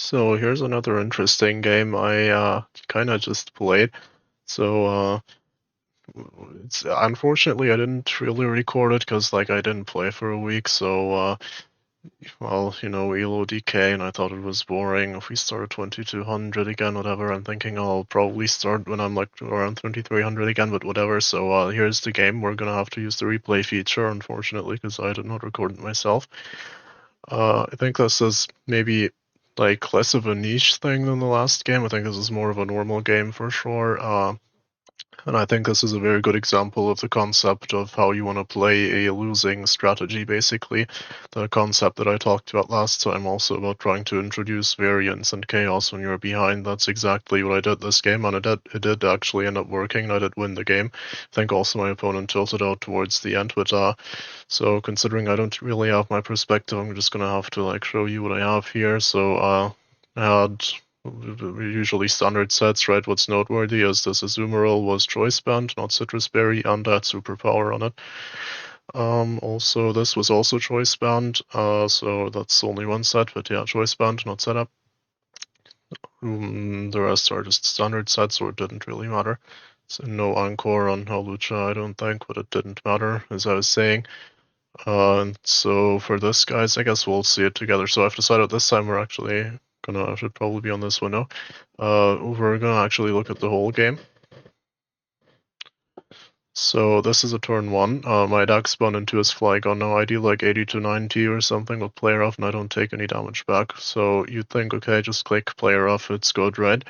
So here's another interesting game I kind of just played. So it's unfortunately I didn't really record it because like I didn't play for a week. So well, ELO DK, and I thought it was boring. If we start at 2200 again, whatever. I'm thinking I'll probably start when I'm like around 2300 again, but whatever. So here's the game. We're gonna have to use the replay feature, unfortunately, because I did not record it myself. I think this is maybe like less of a niche thing than the last game. I think this is more of a normal game for sure. And I think this is a very good example of the concept of how you want to play a losing strategy, basically. The concept that I talked about last time, also about trying to introduce variance and chaos when you're behind. That's exactly what I did this game, and it did actually end up working, and I did win the game. I think also my opponent tilted out towards the end, but so considering I don't really have my perspective, I'm just gonna have to like show you what I have here. So I had usually standard sets, right? What's noteworthy is this Azumarill was Choice Band, not Citrus Berry, and had Superpower on it. Also, this was also Choice Band, so that's only one set, but yeah, Choice Band, not setup. The rest are just standard sets, so it didn't really matter. So no Encore on Hawlucha, I don't think, but it didn't matter, as I was saying. And so for this, guys, I guess we'll see it together. So I've decided this time we're actually I should probably be on this one now. We're gonna actually look at the whole game. So this is a turn one. My deck spun into his Flygon. Now I do like 80 to 90 or something with player off, and I don't take any damage back. So you'd think, okay, just click player off, it's good, right?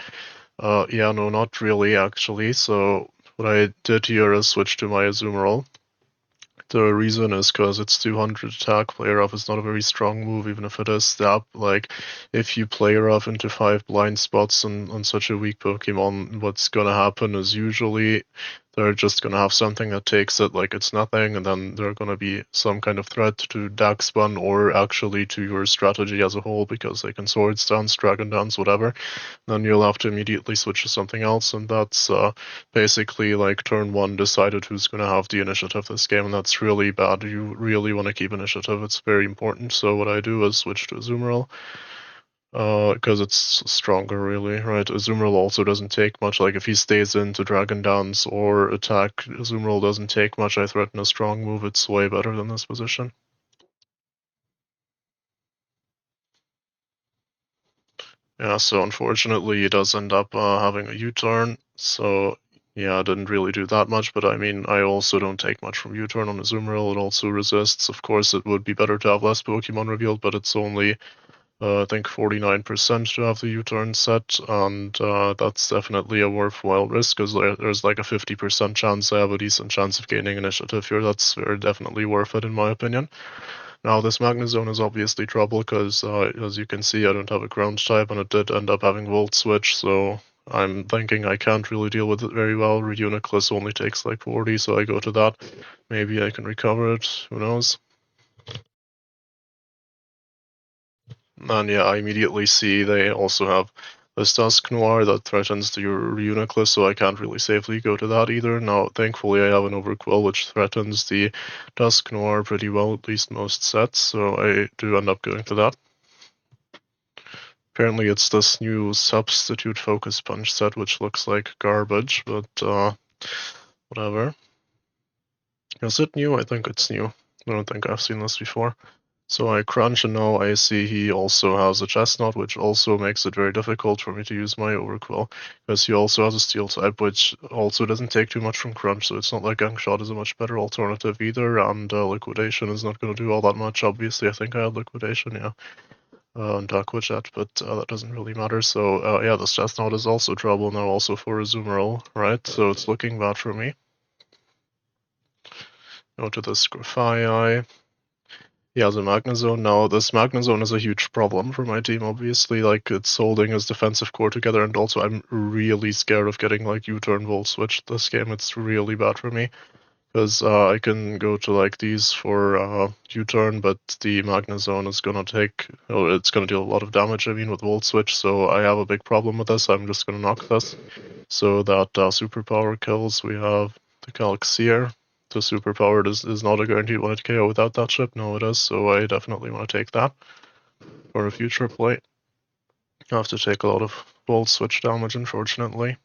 Yeah, no, not really, actually. So what I did here is switch to my Azumarill. The reason is because it's 200 attack. Player off is not a very strong move, even if it is stab. Like, if you player off into 5 blind spots on such a weak Pokemon, what's gonna happen is usually they're just gonna have something that takes it like it's nothing, and then they're gonna be some kind of threat to Darkspawn or actually to your strategy as a whole because they can Swords Dance, Dragon Dance, whatever. Then you'll have to immediately switch to something else, and that's basically like turn one decided who's going to have the initiative this game, and that's really bad. You really want to keep initiative, it's very important. So what I do is switch to Azumarill, because it's stronger, really, right? Azumarill also doesn't take much. Like, if he stays into Dragon Dance or attack, Azumarill doesn't take much. I threaten a strong move, it's way better than this position. Yeah, so unfortunately he does end up having a U-turn, so yeah, I didn't really do that much, but I mean, I also don't take much from U-turn on Azumarill. It also resists. Of course, it would be better to have less Pokemon revealed, but it's only, I think, 49% to have the U-turn set, and that's definitely a worthwhile risk, because there's like a 50% chance I have a decent chance of gaining initiative here. That's very definitely worth it, in my opinion. Now, this Magnezone is obviously trouble because, as you can see, I don't have a ground type, and it did end up having Volt Switch, so I'm thinking I can't really deal with it very well. Reuniclus only takes like 40, so I go to that. Maybe I can recover it, who knows? And yeah, I immediately see they also have this Dusknoir that threatens the Reuniclus, so I can't really safely go to that either. Now, thankfully, I have an Overquill which threatens the Dusknoir pretty well, at least most sets, so I do end up going to that. Apparently it's this new substitute focus punch set, which looks like garbage, but whatever. Is it new? I think it's new. I don't think I've seen this before. So I crunch, and now I see he also has a chestnut, which also makes it very difficult for me to use my Overquill, because he also has a steel type, which also doesn't take too much from crunch, so it's not like Gunk Shot is a much better alternative either, and liquidation is not going to do all that much. Obviously, I think I had liquidation, yeah. And Aquajet, but that doesn't really matter. So yeah, this chestnut is also trouble now, also for Azumarill, right? So it's looking bad for me. Go to this Grafai. Yeah, the Magnezone. Now, this Magnezone is a huge problem for my team, obviously. Like, it's holding his defensive core together, and also I'm really scared of getting, like, U-turn Volt Switch this game. It's really bad for me. Because I can go to like these for U-turn, but the Magnezone is gonna take, oh, it's gonna deal a lot of damage, I mean, with Volt Switch, so I have a big problem with this. I'm just gonna knock this. So that superpower kills. We have the Galaxier. The superpower is not a guaranteed 1-hit KO without that chip. No, it is, so I definitely want to take that for a future play. You have to take a lot of bolt switch damage, unfortunately.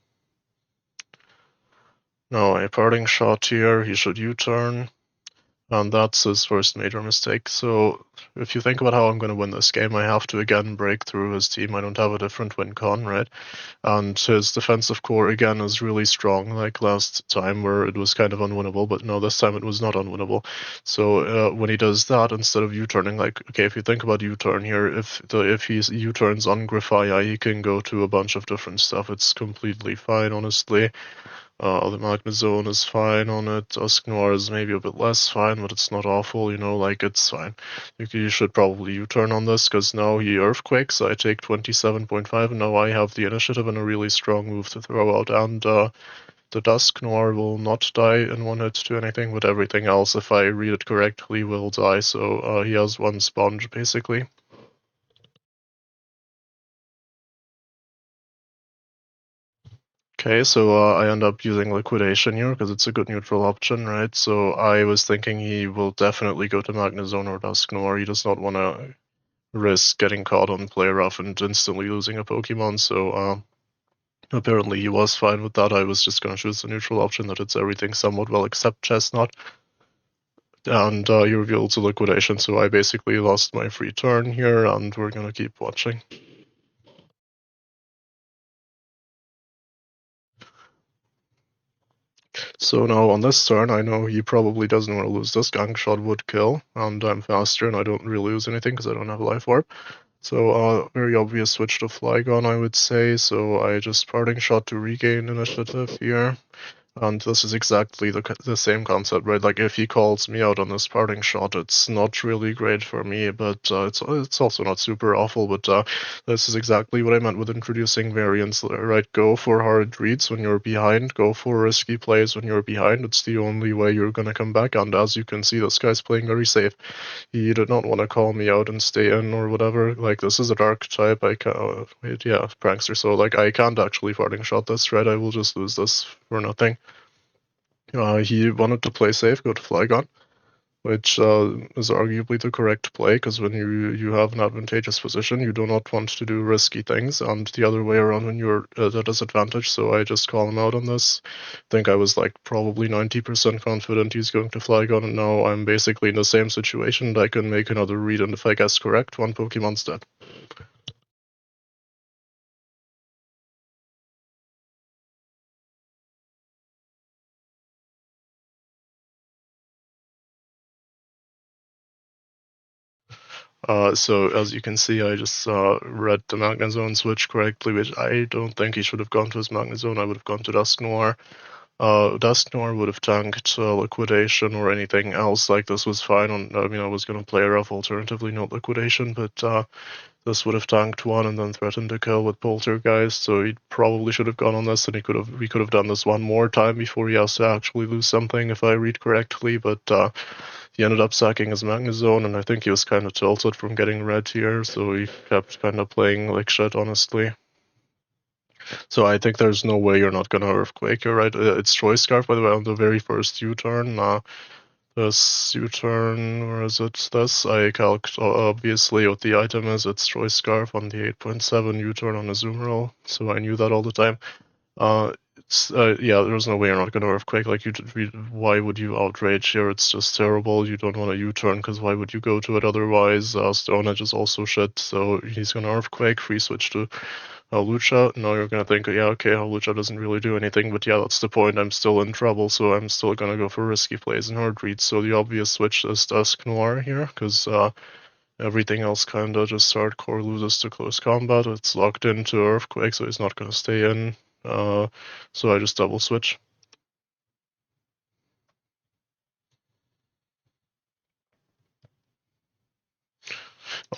Now a parting shot here, he should U-turn, and that's his first major mistake. So if you think about how I'm going to win this game, I have to again break through his team. I don't have a different win con, right? And his defensive core again is really strong, like last time where it was kind of unwinnable, but no, this time it was not unwinnable. So when he does that, instead of U-turning, like, okay, if you think about U-turn here, if he U-turns on Griffaya, he can go to a bunch of different stuff. It's completely fine, honestly. The Magnezone is fine on it. Dusk Noir is maybe a bit less fine, but it's not awful, you know, like, it's fine. You should probably U-turn on this, because now he Earthquakes, I take 27.5, and now I have the initiative and a really strong move to throw out, and the Dusk Noir will not die in one hit to anything, but everything else, if I read it correctly, will die, so he has one sponge, basically. Okay, so I end up using Liquidation here because it's a good neutral option, right? So I was thinking he will definitely go to Magnezone or Dusknoir. He does not want to risk getting caught on play rough and instantly losing a Pokemon, so apparently he was fine with that. I was just going to choose the neutral option that hits everything somewhat well except Chestnut. And he revealed to Liquidation, so I basically lost my free turn here, and we're going to keep watching. So now on this turn, I know he probably doesn't want to lose this. Gang Shot would kill, and I'm faster, and I don't really lose anything because I don't have Life Orb. So very obvious switch to Flygon, I would say. So I just Parting Shot to regain initiative here. And this is exactly the same concept, right? Like, if he calls me out on this parting shot, it's not really great for me, but it's also not super awful. But this is exactly what I meant with introducing variance, right? Go for hard reads when you're behind, go for risky plays when you're behind. It's the only way you're gonna come back. And as you can see, this guy's playing very safe. He did not want to call me out and stay in or whatever. Like, this is a dark type. I can't. Yeah, prankster. So like, I can't actually parting shot this, right? I will just lose this for nothing. He wanted to play safe, go to Flygon, which is arguably the correct play, because when you have an advantageous position, you do not want to do risky things, and the other way around when you're at a disadvantage, so I just call him out on this. I think I was like probably 90% confident he's going to Flygon, and now I'm basically in the same situation, and I can make another read, and if I guess correct, one Pokemon's dead. So as you can see, I just read the Magnezone switch correctly, which I don't think he should have gone to his Magnezone. I would have gone to Dusknoir. Dusknoir would have tanked Liquidation or anything else. Like, this was fine. I mean, I was going to play rough alternatively, not Liquidation, but this would have tanked one and then threatened to kill with Poltergeist. So he probably should have gone on this, and we could have done this one more time before he has to actually lose something, if I read correctly. But he ended up sacking his Magnezone, and I think he was kind of tilted from getting red here, so he kept kind of playing like shit, honestly. So I think there's no way you're not gonna Earthquake. You're right. It's Choice Scarf, by the way, on the very first U-turn. This U-turn, where is it? This, I calced obviously what the item is. It's Choice Scarf on the 8.7 U-turn on Azumarill, so I knew that all the time. Yeah, there's no way you're not gonna Earthquake. Like, why would you outrage here? It's just terrible. You don't want to U-turn, because why would you go to it otherwise? Stone Edge is also shit, so he's gonna Earthquake, free switch to Hawlucha. Now you're gonna think, yeah, okay, Hawlucha doesn't really do anything, but yeah, that's the point. I'm still in trouble, so I'm still gonna go for risky plays and hard reads. So the obvious switch is Dusk Noir here, because everything else kinda just hardcore loses to close combat. It's locked into Earthquake, so he's not gonna stay in. So I just double switch.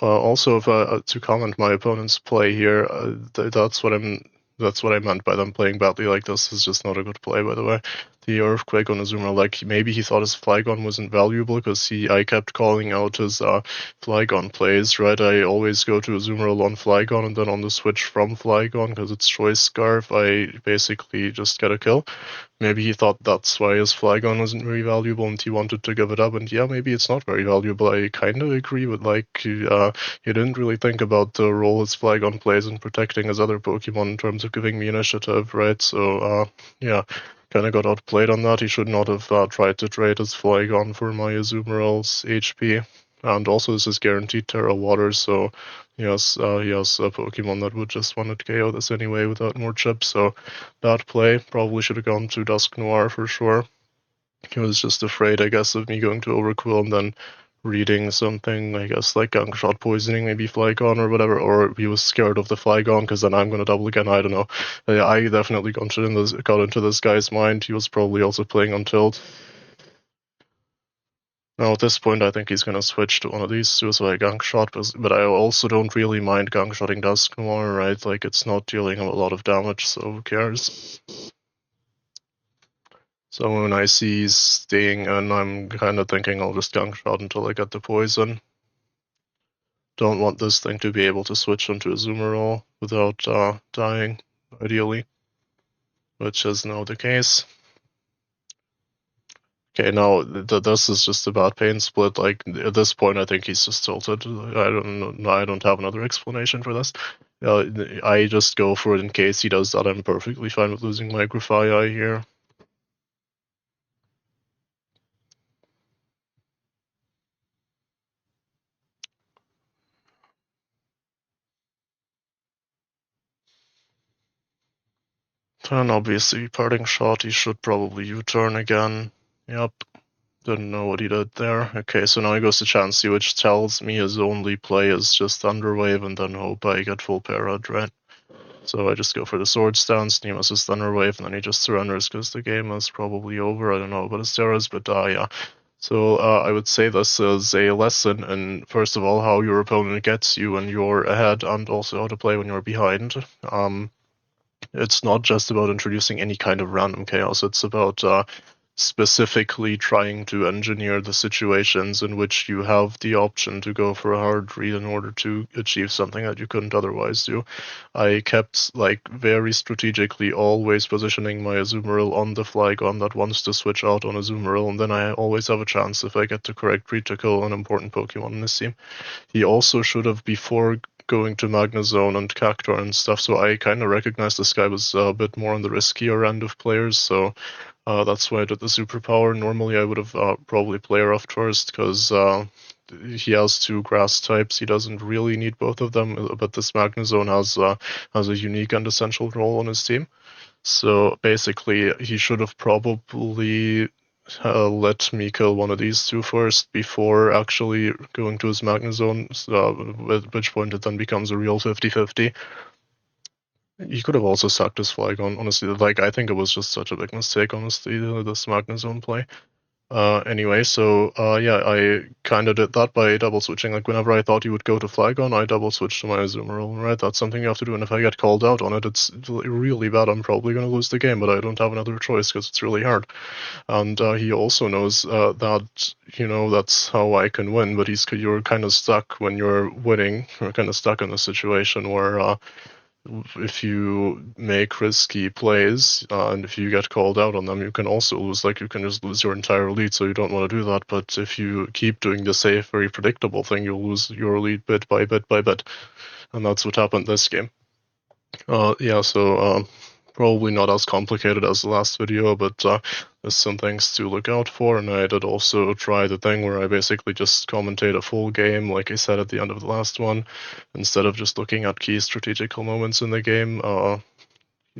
Also, if to comment my opponent's play here, that's what I meant by them playing badly like this. Is just not a good play, by the way. The Earthquake on Azumarill, like, maybe he thought his Flygon wasn't valuable because I kept calling out his Flygon plays, right? I always go to Azumarill on Flygon, and then on the switch from Flygon, because it's Choice Scarf, I basically just get a kill. maybe he thought that's why his Flygon wasn't very valuable and he wanted to give it up. And yeah, maybe it's not very valuable. I kind of agree with he didn't really think about the role his Flygon plays in protecting his other Pokemon in terms of giving me initiative, right? So yeah, kind of got outplayed on that. He should not have tried to trade his Flygon for my Azumarill's HP. And also, this is guaranteed Terra Water, so he has a Pokemon that would just want to KO this anyway without more chips. So bad play. Probably should have gone to Dusknoir for sure. He was just afraid, I guess, of me going to Overquill and then reading something, I guess, like Gunk Shot Poisoning, maybe Flygon or whatever, or he was scared of the Flygon because then I'm going to double again. I don't know. I definitely got into this guy's mind. He was probably also playing on tilt. Now at this point, I think he's going to switch to one of these two, so I Gunk Shot, but I also don't really mind Gunk Shotting Dusknoir, right? Like, it's not dealing him a lot of damage, so who cares? So when I see he's staying in, I'm kind of thinking I'll just Gunk Shot until I get the poison. Don't want this thing to be able to switch onto a Azumarill without dying, ideally, which is now the case. Okay, now this is just about pain split. Like at this point, I think he's just tilted. I don't know. I don't have another explanation for this. I just go for it in case he does that. I'm perfectly fine with losing my Grafai here. And obviously, parting shot. He should probably U-turn again. Yep. Didn't know what he did there. Okay, so now he goes to Chansey, which tells me his only play is just Thunderwave and then hope I get full parad, right? So I just go for the Sword stance, and he misses Thunderwave, and then he just surrenders because the game is probably over. I don't know about his Terras, but yeah. So I would say this is a lesson in, first of all, how your opponent gets you when you're ahead, and also how to play when you're behind. It's not just about introducing any kind of random chaos. It's about specifically trying to engineer the situations in which you have the option to go for a hard read in order to achieve something that you couldn't otherwise do. I kept very strategically always positioning my Azumarill on the Flygon that wants to switch out on Azumarill, and then I always have a chance if I get the correct read to kill an important Pokemon in this team. He also should have, before going to Magnezone and Cactuar and stuff, so I kind of recognized this guy was a bit more on the riskier end of players, so that's why I did the superpower. Normally I would have probably player off first, because he has two grass types. He doesn't really need both of them, but this Magnezone has a unique and essential role on his team. So basically, he should have probably let me kill one of these two first before actually going to his Magnezone, at which point it then becomes a real 50-50. He could have also sucked his Flygon, honestly. I think it was just such a big mistake, honestly, this Magnezone play. Anyway, so yeah, I kind of did that by double switching. Like, whenever I thought he would go to Flygon, I double switched to my Azumarill, right? That's something you have to do, and if I get called out on it, it's really bad. I'm probably going to lose the game, but I don't have another choice because it's really hard. And he also knows that, that's how I can win, but you're kind of stuck when you're winning. You're kind of stuck in a situation where if you make risky plays and if you get called out on them, you can also lose. Like, you can just lose your entire lead, so you don't want to do that. But if you keep doing the safe, very predictable thing, you'll lose your lead bit by bit by bit. And that's what happened this game. Yeah, so probably not as complicated as the last video, but there's some things to look out for. And I did also try the thing where I basically just commentate a full game, like I said at the end of the last one, instead of just looking at key strategical moments in the game.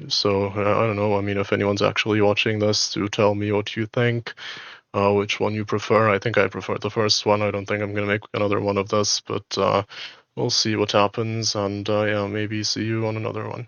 So I don't know. I mean, if anyone's actually watching this, do tell me what you think. Which one you prefer. I think I prefer the first one. I don't think I'm going to make another one of this, but we'll see what happens, and yeah, maybe see you on another one.